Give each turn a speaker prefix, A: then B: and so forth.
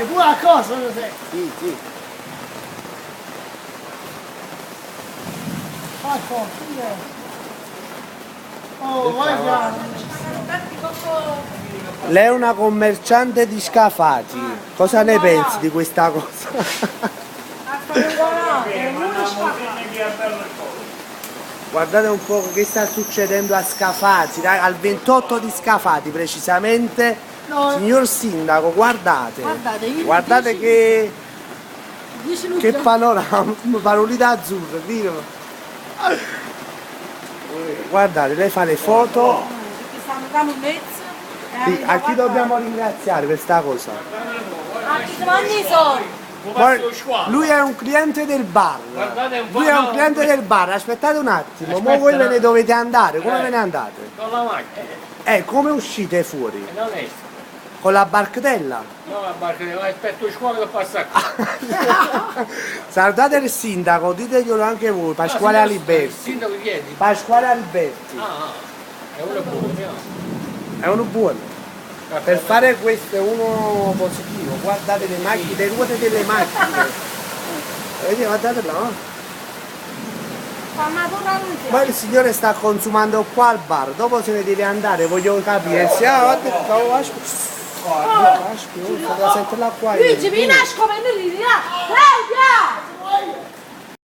A: Buona cosa, lo sai.
B: Sì, sì.
A: Oh, guarda.
B: Lei è una commerciante di scafati. Cosa ne pensi di questa cosa? Guardate un po' che sta succedendo a Scafati, al 28 di Scafati precisamente.
A: No.
B: Signor Sindaco, guardate. Guardate
A: 10
B: che panorama, parolita azzurra, vero? Guardate, lei fa le foto.
C: Perché stanno dando un mezzo.
B: Sì, a chi dobbiamo ringraziare per sta cosa?
C: A chi si mangia i soldi.
B: Lui è un cliente del bar.
D: Guardate un po'.
B: Lui è un cliente del bar, aspettate un attimo, ma voi ve ne dovete andare, come ve ne andate?
D: Con la macchina.
B: Come uscite fuori?
D: Non è.
B: Con la barchetella?
D: No, la barca, aspetto scuola che passa qui.
B: Salutate il sindaco, diteglielo anche voi, Pasquale
D: Il
B: Aliberti.
D: sindaco chiedi?
B: Pasquale Aliberti,
D: È uno buono,
B: è uno buono. Per fare questo è uno positivo, guardate le macchine, le ruote delle macchine. Vedete, guardate là. Ma il signore sta consumando qua al bar, dopo se ne deve andare, voglio capire se sente là qua.
C: Luigi, vieni a scopare lì, là!